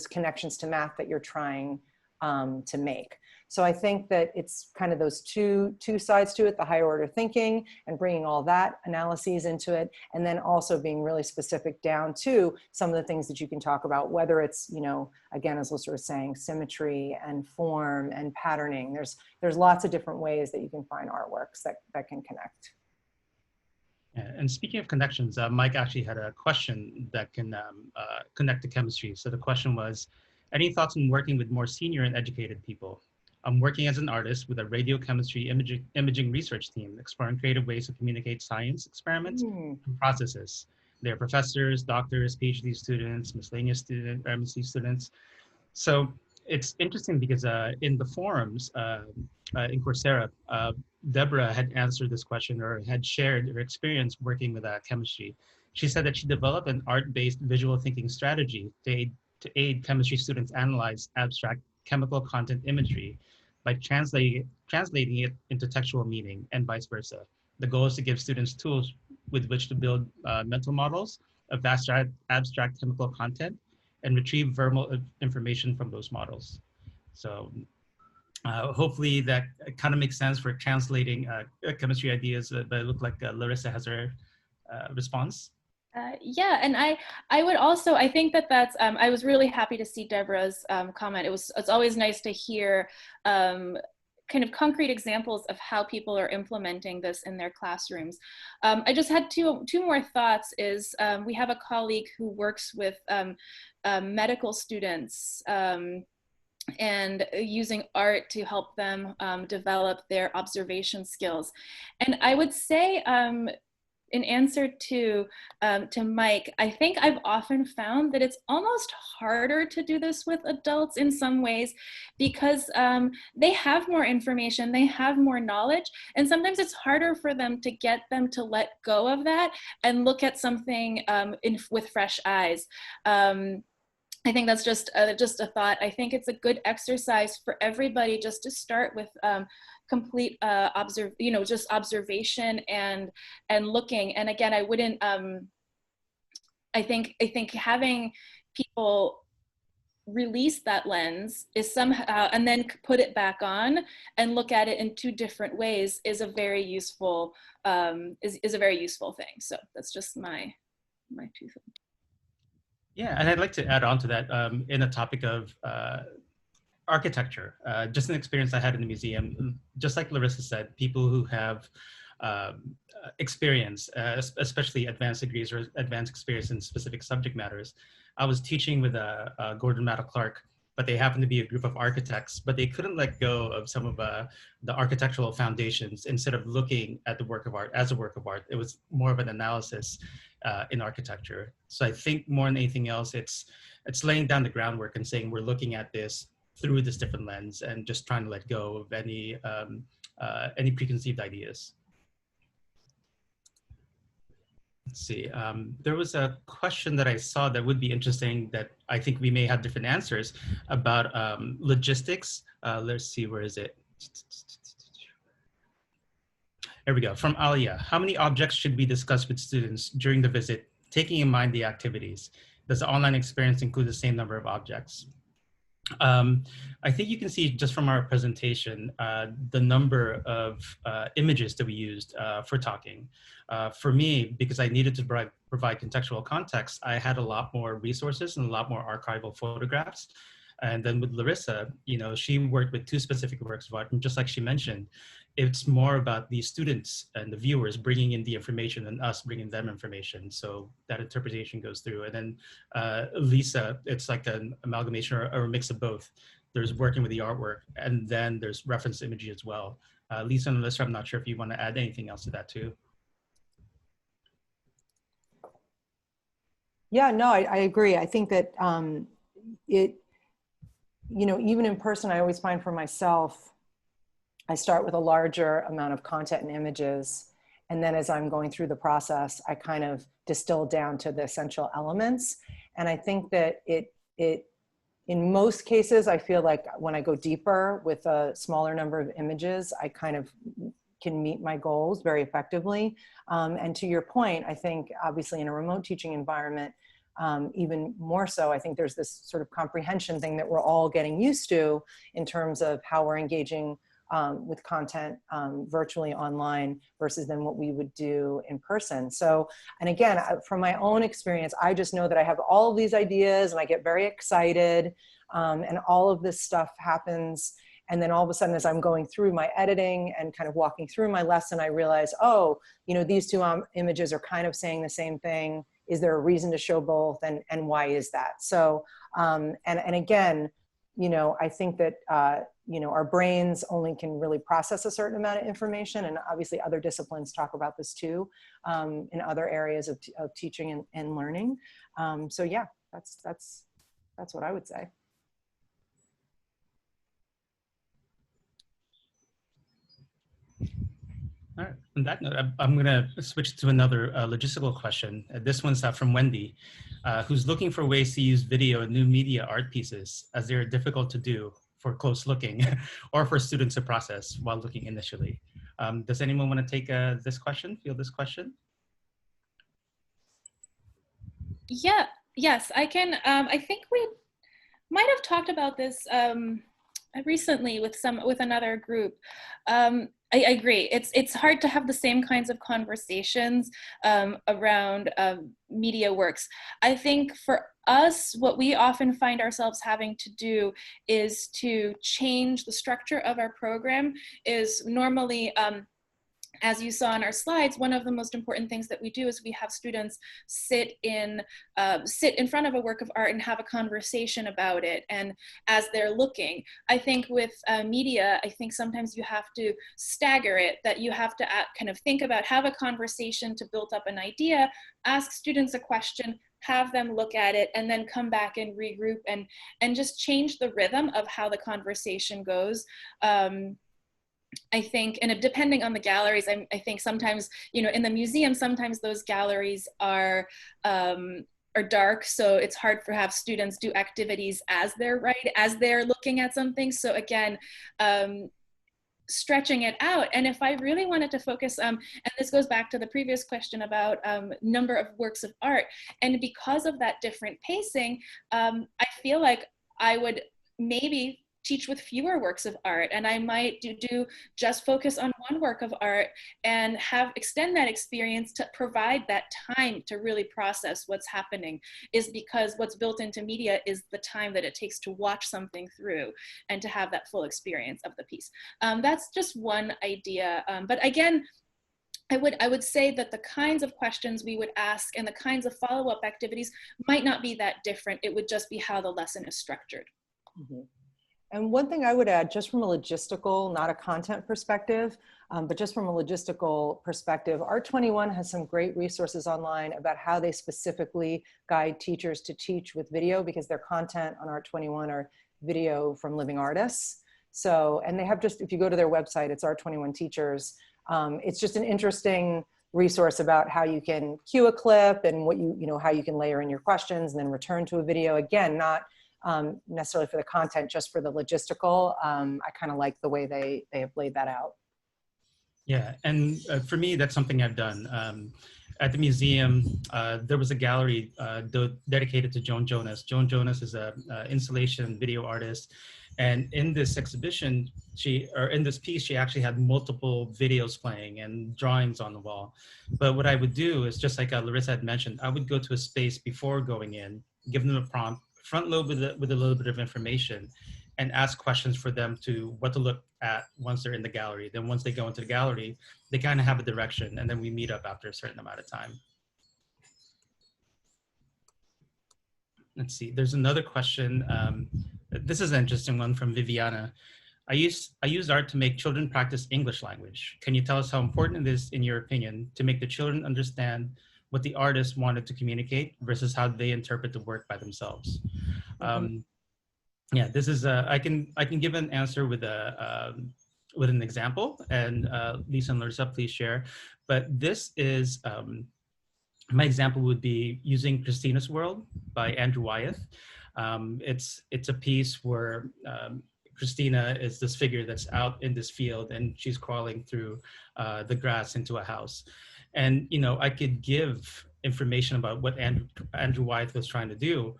connections to math that you're trying to make. So I think that it's kind of those two sides to it, the higher order thinking and bringing all that analyses into it, and then also being really specific down to some of the things that you can talk about, whether it's, again, as Larissa was saying, symmetry and form and patterning. There's lots of different ways that you can find artworks that can connect. Yeah, and speaking of connections, Mike actually had a question that can connect to chemistry. So the question was, any thoughts on working with more senior and educated people? I'm working as an artist with a radiochemistry imaging research team, exploring creative ways to communicate science experiments and processes. They're professors, doctors, PhD students, miscellaneous students, MSc students. So it's interesting because in the forums in Coursera, Deborah had answered this question or had shared her experience working with chemistry. She said that she developed an art-based visual thinking strategy to aid chemistry students analyze abstract chemical content imagery by translating it into textual meaning and vice versa. The goal is to give students tools with which to build mental models of abstract chemical content and retrieve verbal information from those models. So hopefully that kind of makes sense for translating chemistry ideas, but it looked like Larissa has her response. Yeah, and I would also, I think that that's, I was really happy to see Deborah's comment. It's always nice to hear kind of concrete examples of how people are implementing this in their classrooms. I just had two more thoughts is we have a colleague who works with medical students and using art to help them develop their observation skills. And I would say, in answer to Mike, I think I've often found that it's almost harder to do this with adults in some ways because they have more information, they have more knowledge, and sometimes it's harder for them to get them to let go of that and look at something with fresh eyes. I think that's just a thought. I think it's a good exercise for everybody just to start with complete just observation and looking. And again, I wouldn't. I think having people release that lens is somehow and then put it back on and look at it in two different ways is a very useful is a very useful thing. So that's just my 2 cents. Yeah, and I'd like to add on to that in a topic of architecture. Just an experience I had in the museum, just like Larissa said, people who have experience, especially advanced degrees or advanced experience in specific subject matters. I was teaching with Gordon Matta Clark, but they happened to be a group of architects, but they couldn't let go of some of the architectural foundations. Instead of looking at the work of art as a work of art, it was more of an analysis in architecture. So I think more than anything else, it's laying down the groundwork and saying we're looking at this through this different lens and just trying to let go of any preconceived ideas. Let's see, there was a question that I saw that would be interesting that I think we may have different answers about logistics. Let's see, where is it? There we go, from Alia. How many objects should be discussed with students during the visit, taking in mind the activities? Does the online experience include the same number of objects? I think you can see just from our presentation, the number of images that we used for talking. For me, because I needed to provide contextual context, I had a lot more resources and a lot more archival photographs. And then with Larissa, she worked with 2 specific works of art. And just like she mentioned, it's more about the students and the viewers bringing in the information and us bringing them information. So that interpretation goes through. And then Lisa, it's like an amalgamation or a mix of both. There's working with the artwork, and then there's reference imagery as well. Lisa and Alyssa, I'm not sure if you want to add anything else to that too. Yeah, no, I agree. I think that even in person, I always find for myself, I start with a larger amount of content and images. And then as I'm going through the process, I kind of distill down to the essential elements. And I think that in most cases, I feel like when I go deeper with a smaller number of images, I kind of can meet my goals very effectively. And to your point, I think obviously in a remote teaching environment, even more so, I think there's this sort of comprehension thing that we're all getting used to in terms of how we're engaging with content virtually online versus then what we would do in person. So, and again, from my own experience, I just know that I have all of these ideas and I get very excited and all of this stuff happens. And then all of a sudden, as I'm going through my editing and kind of walking through my lesson, I realize, oh, these 2 images are kind of saying the same thing. Is there a reason to show both? And why is that? So, and again, I think that, our brains only can really process a certain amount of information. And obviously other disciplines talk about this too, in other areas of teaching and learning. So yeah, that's what I would say. All right. On that note, I'm going to switch to another logistical question. This one's from Wendy, who's looking for ways to use video and new media art pieces as they're difficult to do for close looking or for students to process while looking initially. Does anyone want to take this question, field this question? Yeah, yes, I can. I think we might have talked about this recently with another group. I agree. It's hard to have the same kinds of conversations around media works. I think for us, what we often find ourselves having to do is to change the structure of our program. Is normally as you saw in our slides, one of the most important things that we do is we have students sit in front of a work of art and have a conversation about it. And as they're looking, I think with media, I think sometimes you have to stagger it, that you have to kind of think about, have a conversation to build up an idea, ask students a question, have them look at it, and then come back and regroup and just change the rhythm of how the conversation goes. I think, and depending on the galleries, I think sometimes, you know, in the museum, sometimes those galleries are dark, so it's hard for have students do activities as they're looking at something. So again, stretching it out. And if I really wanted to focus, and this goes back to the previous question about number of works of art, and because of that different pacing, I feel like I would maybe teach with fewer works of art, and I might do just focus on one work of art and extend that experience to provide that time to really process what's happening, is because what's built into media is the time that it takes to watch something through and to have that full experience of the piece. That's just one idea, but again, I would say that the kinds of questions we would ask and the kinds of follow-up activities might not be that different. It would just be how the lesson is structured. Mm-hmm. And one thing I would add, just from a logistical, not a content perspective, but just from a logistical perspective, Art21 has some great resources online about how they specifically guide teachers to teach with video, because their content on Art21 are video from living artists. So, and they have just, if you go to their website, it's Art21 Teachers. It's just an interesting resource about how you can cue a clip and what how you can layer in your questions and then return to a video. Again, not necessarily for the content, just for the logistical. I kind of like the way they have laid that out. Yeah, and for me, that's something I've done. At the museum, there was a gallery dedicated to Joan Jonas. Joan Jonas is an installation video artist. And in this exhibition, in this piece, she actually had multiple videos playing and drawings on the wall. But what I would do is, just like Larissa had mentioned, I would go to a space before going in, give them a prompt, front load with a little bit of information, and ask questions for them to what to look at once they're in the gallery. Then once they go into the gallery, they kind of have a direction, and then we meet up after a certain amount of time. Let's see, there's another question. This is an interesting one from Viviana. I use art to make children practice English language. Can you tell us how important it is, in your opinion, to make the children understand what the artist wanted to communicate versus how they interpret the work by themselves? Yeah, this is I can give an answer with an example, and Lisa and Larissa, please share. But this is my example would be using Christina's World by Andrew Wyeth. It's a piece where Christina is this figure that's out in this field, and she's crawling through the grass into a house. And I could give information about what Andrew Wyeth was trying to do,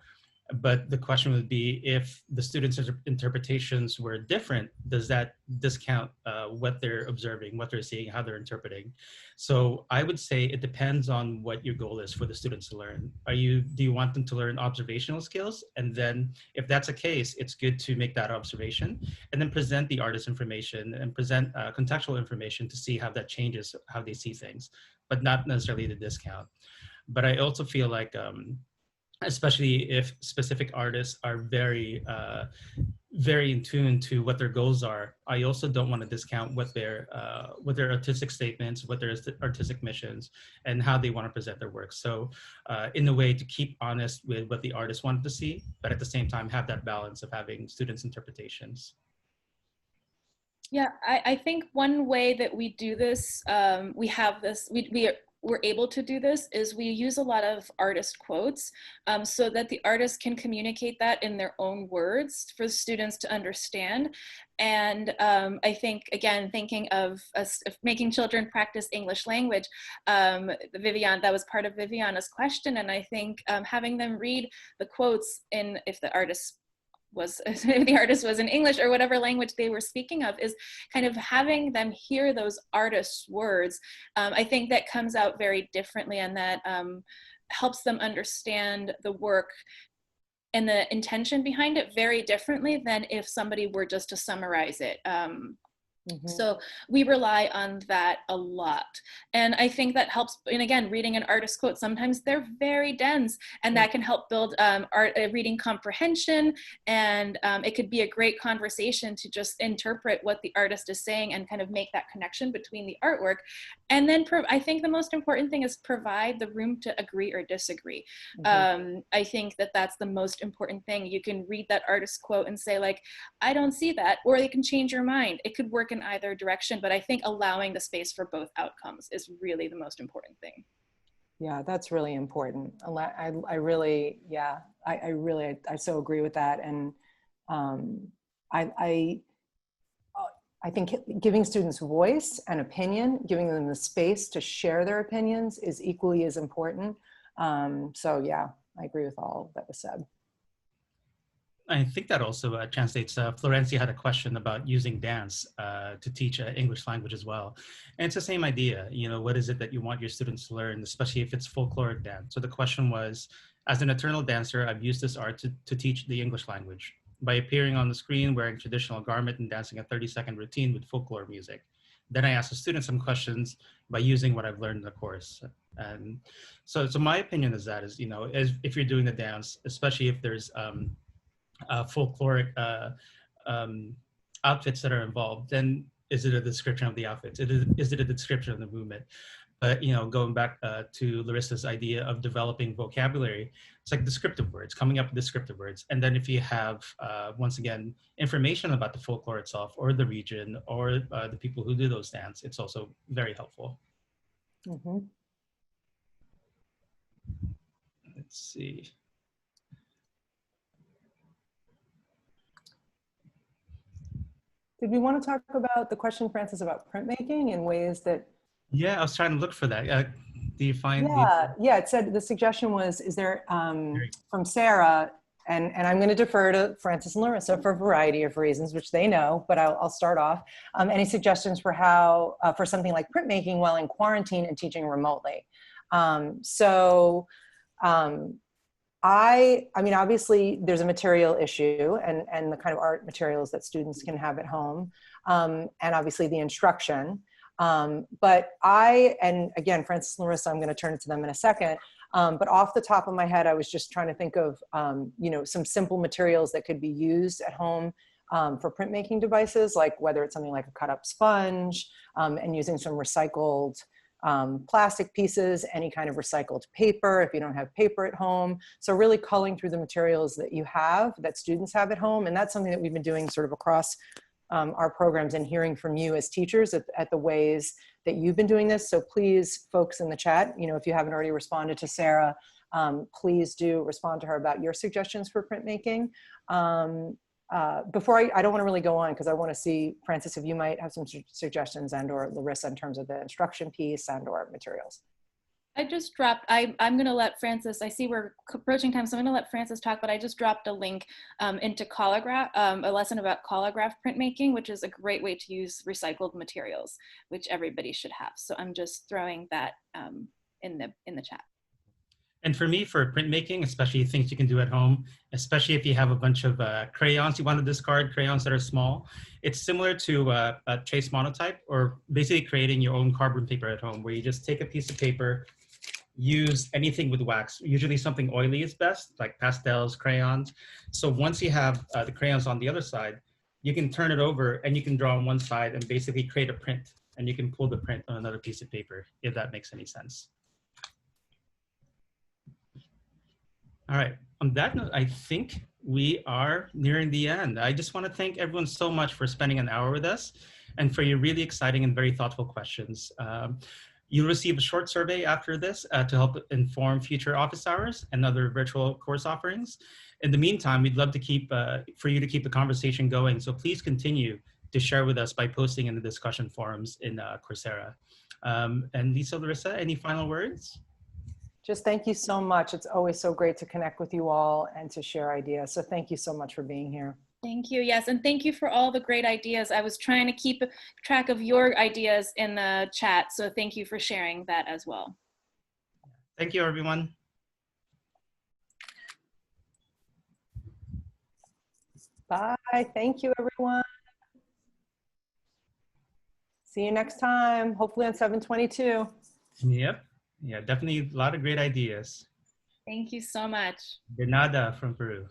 but the question would be, if the students' interpretations were different, does that discount what they're observing, what they're seeing, how they're interpreting? So I would say it depends on what your goal is for the students to learn. Do you want them to learn observational skills? And then if that's the case, it's good to make that observation and then present the artist information and present contextual information to see how that changes how they see things, but not necessarily the discount. But I also feel like, especially if specific artists are very in tune to what their goals are, I also don't want to discount what their artistic statements, what their artistic missions, and how they want to present their work. So in a way to keep honest with what the artist wanted to see, but at the same time have that balance of having students' interpretations. Yeah, I think one way that we do this, we're able to do this is we use a lot of artist quotes so that the artists can communicate that in their own words for the students to understand. And I think, again, thinking of making children practice English language, that was part of Viviana's question. And I think having them read the quotes if the artist was in English or whatever language they were speaking of, is kind of having them hear those artists' words. I think that comes out very differently, and that helps them understand the work and the intention behind it very differently than if somebody were just to summarize it. So we rely on that a lot. And I think that helps, and again, reading an artist quote, sometimes they're very dense, and that can help build reading comprehension. And it could be a great conversation to just interpret what the artist is saying and kind of make that connection between the artwork. And then I think the most important thing is provide the room to agree or disagree. I think that that's the most important thing. You can read that artist quote and say, like, I don't see that, or they can change your mind. It could work in either direction, but I think allowing the space for both outcomes is really the most important thing. Yeah, that's really important. I really so agree with that. And I think giving students voice and opinion, giving them the space to share their opinions is equally as important. So yeah, I agree with all that was said. I think that also translates. Florencia had a question about using dance to teach English language as well. And it's the same idea. You know, what is it that you want your students to learn, especially if it's folkloric dance? So the question was, as an eternal dancer, I've used this art to teach the English language by appearing on the screen, wearing traditional garment and dancing a 30-second routine with folklore music. Then I asked the students some questions by using what I've learned in the course. And so my opinion is that, you know, if you're doing the dance, especially if there's folkloric outfits that are involved, then is it a description of the outfits? Is it a description of the movement? But, you know, going back to Larissa's idea of developing vocabulary, it's like descriptive words, coming up with descriptive words. And then if you have, once again, information about the folklore itself or the region or the people who do those dance, it's also very helpful. Let's see. Did we want to talk about the question, Francis, about printmaking and ways that? Yeah, I was trying to look for that. Do you find? Yeah, it said the suggestion was, is there, from Sarah, and I'm going to defer to Francis and Larissa for a variety of reasons, which they know, but I'll start off. Any suggestions for how, for something like printmaking while in quarantine and teaching remotely? I mean, obviously there's a material issue and the kind of art materials that students can have at home, and obviously the instruction. But and again, Francis and Larissa, I'm going to turn it to them in a second. But off the top of my head, I was just trying to think of, you know, some simple materials that could be used at home for printmaking devices, like whether it's something like a cut up sponge, and using some recycled plastic pieces, any kind of recycled paper if you don't have paper at home. So really culling through the materials that you have, that students have at home. And that's something that we've been doing sort of across our programs, and hearing from you as teachers at the ways that you've been doing this. So please, folks in the chat, you know, if you haven't already responded to Sarah, please do respond to her about your suggestions for printmaking. Before I don't want to really go on, because I want to see, Francis, if you might have some suggestions, and or Larissa in terms of the instruction piece and or materials. I just dropped, I'm going to let Francis, I see we're approaching time, so I'm going to let Francis talk, but I just dropped a link into Collagraph, a lesson about Collagraph printmaking, which is a great way to use recycled materials, which everybody should have. So I'm just throwing that in the chat. And for me, for printmaking, especially things you can do at home, especially if you have a bunch of crayons you want to discard, crayons that are small, it's similar to a trace monotype, or basically creating your own carbon paper at home, where you just take a piece of paper, use anything with wax. Usually something oily is best, like pastels, crayons. So once you have the crayons on the other side, you can turn it over and you can draw on one side and basically create a print, and you can pull the print on another piece of paper, if that makes any sense. All right, on that note, I think we are nearing the end. I just want to thank everyone so much for spending an hour with us. and for your really exciting and very thoughtful questions. You'll receive a short survey after this to help inform future office hours and other virtual course offerings. In the meantime, we'd love to for you to keep the conversation going. So please continue to share with us by posting in the discussion forums in Coursera. And Lisa, Larissa, any final words? Just thank you so much. It's always so great to connect with you all and to share ideas. So thank you so much for being here. Thank you. Yes, and thank you for all the great ideas. I was trying to keep track of your ideas in the chat, so thank you for sharing that as well. Thank you, everyone. Bye. Thank you, everyone. See you next time, hopefully on 7/22. Yep. Yeah, definitely a lot of great ideas. Thank you so much. De nada from Peru.